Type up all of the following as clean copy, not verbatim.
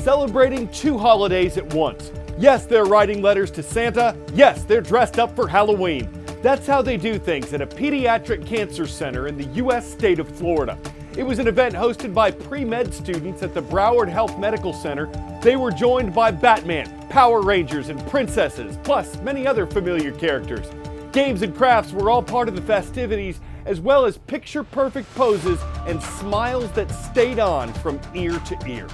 celebrating two holidays at once. Yes, they're writing letters to Santa. Yes, they're dressed up for Halloween. That's how they do things at a pediatric cancer center in the U.S. state of Florida. It was an event hosted by pre-med students at the Broward Health Medical Center. They were joined by Batman, Power Rangers, and princesses, plus many other familiar characters. Games and crafts were all part of the festivities, as well as picture-perfect poses and smiles that stayed on from ear to ear.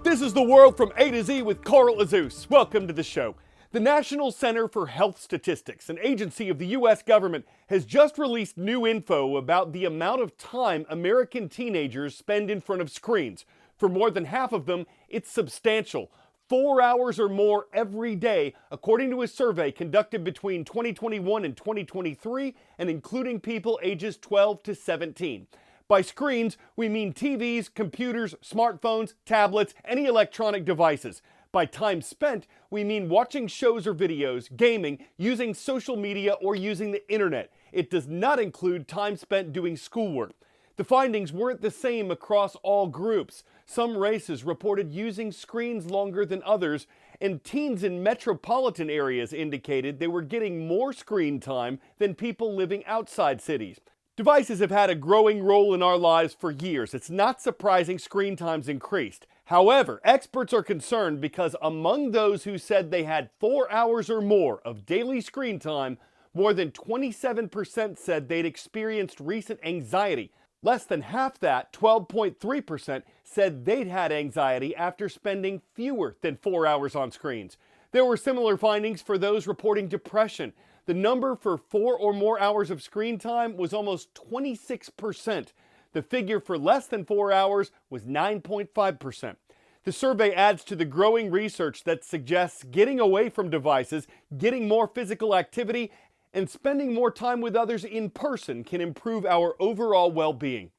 This is The World from A to Z with Carl Azuz. Welcome to the show. The National Center for Health Statistics, an agency of the U.S. government, has just released new info about the amount of time American teenagers spend in front of screens. For more than half of them, it's substantial. 4 hours or more every day, according to a survey conducted between 2021 and 2023, and including people ages 12 to 17. By screens, we mean TVs, computers, smartphones, tablets, any electronic devices. By time spent, we mean watching shows or videos, gaming, using social media, or using the internet. It does not include time spent doing schoolwork. The findings weren't the same across all groups. Some races reported using screens longer than others, and teens in metropolitan areas indicated they were getting more screen time than people living outside cities. Devices have had a growing role in our lives for years. It's not surprising screen time's increased. However, experts are concerned because among those who said they had 4 hours or more of daily screen time, more than 27% said they'd experienced recent anxiety. Less than half that, 12.3%, said they'd had anxiety after spending fewer than 4 hours on screens. There were similar findings for those reporting depression. The number for 4 or more hours of screen time was almost 26%. The figure for less than 4 hours was 9.5%. The survey adds to the growing research that suggests getting away from devices, getting more physical activity, and spending more time with others in person can improve our overall well-being.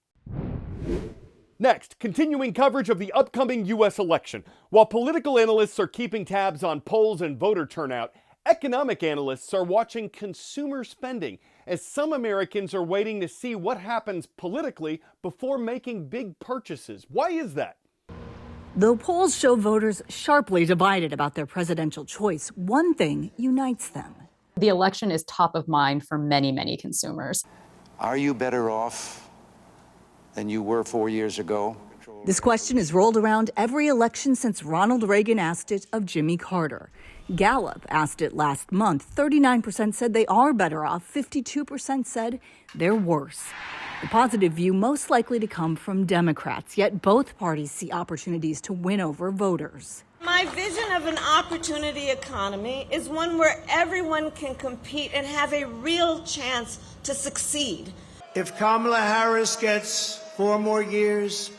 Next, continuing coverage of the upcoming U.S. election. While political analysts are keeping tabs on polls and voter turnout, economic analysts are watching consumer spending, as some Americans are waiting to see what happens politically before making big purchases. Why is that? Though polls show voters sharply divided about their presidential choice, one thing unites them. The election is top of mind for many, many consumers. Are you better off than you were 4 years ago? This question has rolled around every election since Ronald Reagan asked it of Jimmy Carter. Gallup asked it last month. 39% said they are better off. 52% said they're worse. The positive view most likely to come from Democrats, yet both parties see opportunities to win over voters. My vision of an opportunity economy is one where everyone can compete and have a real chance to succeed. If Kamala Harris gets 4 more years,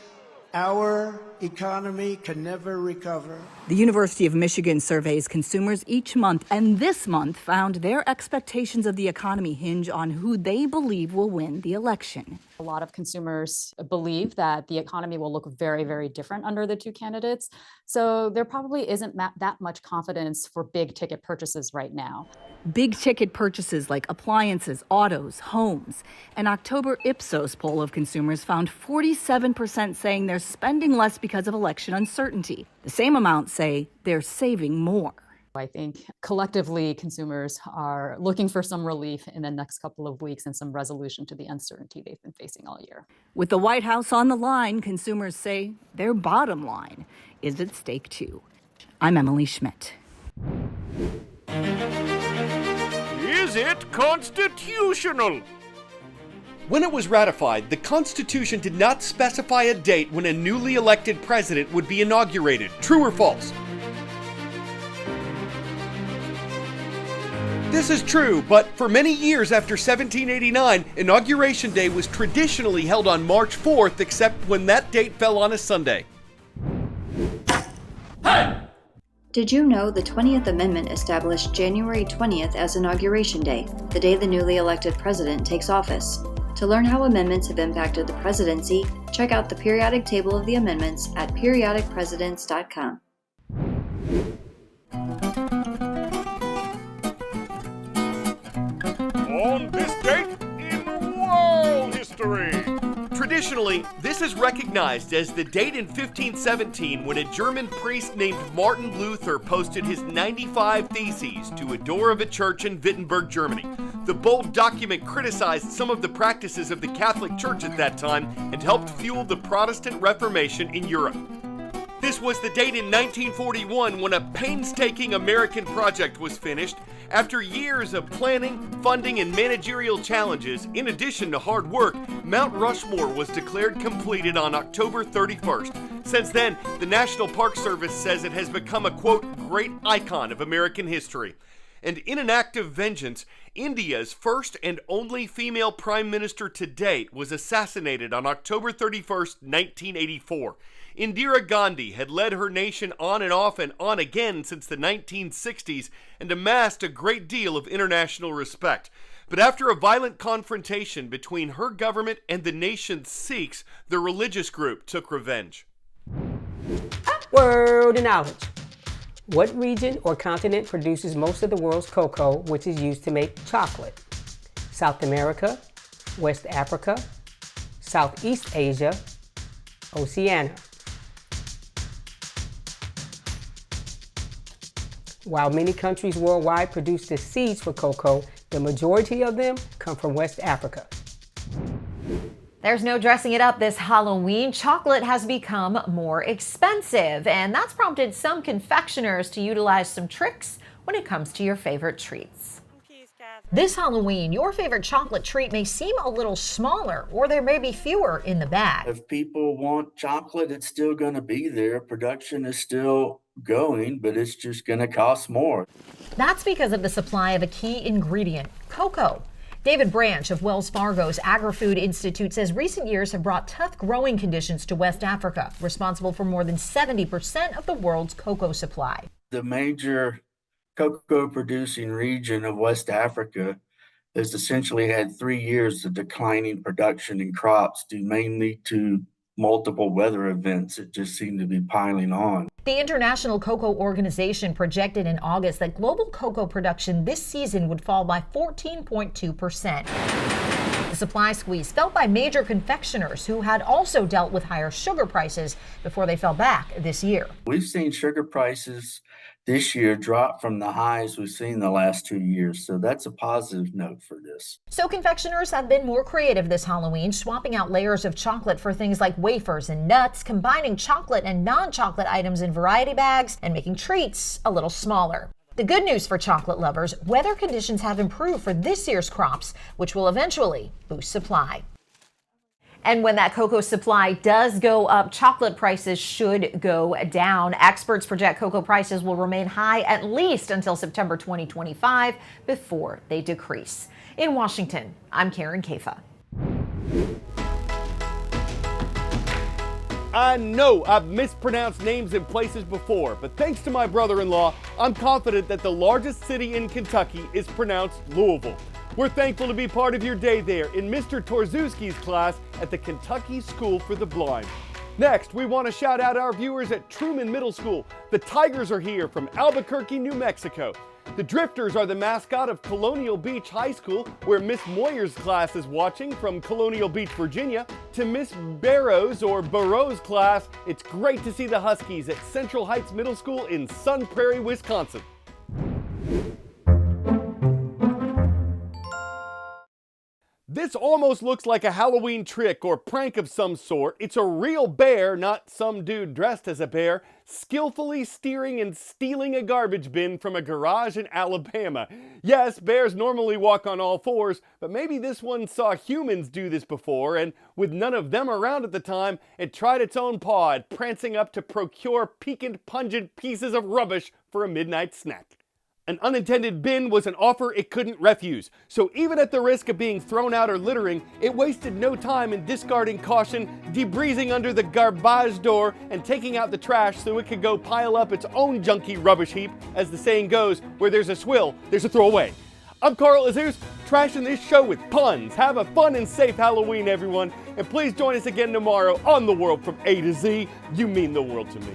our economy can never recover. The University of Michigan surveys consumers each month, and this month found their expectations of the economy hinge on who they believe will win the election. A lot of consumers believe that the economy will look very, very different under the two candidates. So there probably isn't that much confidence for big ticket purchases right now. Big ticket purchases like appliances, autos, homes. An October Ipsos poll of consumers found 47% saying they're spending less because of election uncertainty. The same amount say they're saving more. I think collectively consumers are looking for some relief in the next couple of weeks and some resolution to the uncertainty they've been facing all year. With the White House on the line, consumers say their bottom line is at stake too. I'm Emily Schmidt. Is it constitutional? When it was ratified, the Constitution did not specify a date when a newly elected president would be inaugurated. True or false? This is true, but for many years after 1789, Inauguration Day was traditionally held on March 4th, except when that date fell on a Sunday. Hey! Did you know the 20th Amendment established January 20th as Inauguration Day, the day the newly elected president takes office? To learn how amendments have impacted the presidency, check out the periodic table of the amendments at periodicpresidents.com. on this date in world history. Traditionally, this is recognized as the date in 1517 when a German priest named Martin Luther posted his 95 Theses to a door of a church in Wittenberg, Germany. The bold document criticized some of the practices of the Catholic Church at that time and helped fuel the Protestant Reformation in Europe. This was the date in 1941 when a painstaking American project was finished. After years of planning, funding, and managerial challenges, in addition to hard work, Mount Rushmore was declared completed on October 31st. Since then, the National Park Service says it has become a, quote, great icon of American history. And in an act of vengeance, India's first and only female prime minister to date was assassinated on October 31st, 1984. Indira Gandhi had led her nation on and off and on again since the 1960s and amassed a great deal of international respect. But after a violent confrontation between her government and the nation's Sikhs, the religious group took revenge. Word and knowledge. What region or continent produces most of the world's cocoa, which is used to make chocolate? South America, West Africa, Southeast Asia, Oceania. While many countries worldwide produce the seeds for cocoa, the majority of them come from West Africa. There's no dressing it up this Halloween. Chocolate has become more expensive, and that's prompted some confectioners to utilize some tricks when it comes to your favorite treats. This Halloween, your favorite chocolate treat may seem a little smaller, or there may be fewer in the bag. If people want chocolate, it's still going to be there. Production is still going, but it's just going to cost more. That's because of the supply of a key ingredient, cocoa. David Branch of Wells Fargo's Agri-Food Institute says recent years have brought tough growing conditions to West Africa, responsible for more than 70% of the world's cocoa supply. The major cocoa producing region of West Africa has essentially had 3 years of declining production in crops due mainly to multiple weather events that just seem to be piling on. The International Cocoa Organization projected in August that global cocoa production this season would fall by 14.2%. The supply squeeze felt by major confectioners who had also dealt with higher sugar prices before they fell back this year. We've seen sugar prices this year drop from the highs we've seen the last 2 years, so that's a positive note for this. So confectioners have been more creative this Halloween, swapping out layers of chocolate for things like wafers and nuts, combining chocolate and non-chocolate items in variety bags, and making treats a little smaller. The good news for chocolate lovers, weather conditions have improved for this year's crops, which will eventually boost supply. And when that cocoa supply does go up, chocolate prices should go down. Experts project cocoa prices will remain high at least until September 2025 before they decrease. In Washington, I'm Karen Kafa. I know I've mispronounced names and places before, but thanks to my brother-in-law, I'm confident that the largest city in Kentucky is pronounced Louisville. We're thankful to be part of your day there in Mr. Torzewski's class at the Kentucky School for the Blind. Next, we want to shout out our viewers at Truman Middle School. The Tigers are here from Albuquerque, New Mexico. The Drifters are the mascot of Colonial Beach High School, where Miss Moyer's class is watching from Colonial Beach, Virginia. To Miss Barrow's or Burrow's class, it's great to see the Huskies at Central Heights Middle School in Sun Prairie, Wisconsin. This almost looks like a Halloween trick or prank of some sort. It's a real bear, not some dude dressed as a bear, skillfully steering and stealing a garbage bin from a garage in Alabama. Yes, bears normally walk on all fours, but maybe this one saw humans do this before, and with none of them around at the time, it tried its own paw at prancing up to procure piquant, pungent pieces of rubbish for a midnight snack. An unintended bin was an offer it couldn't refuse, so even at the risk of being thrown out or littering, it wasted no time in discarding caution, debreezing under the garbage door, and taking out the trash so it could go pile up its own junky rubbish heap. As the saying goes, where there's a swill, there's a throwaway. I'm Carl Azuz, trashing this show with puns. Have a fun and safe Halloween, everyone, and please join us again tomorrow on The World from A to Z. You mean the world to me.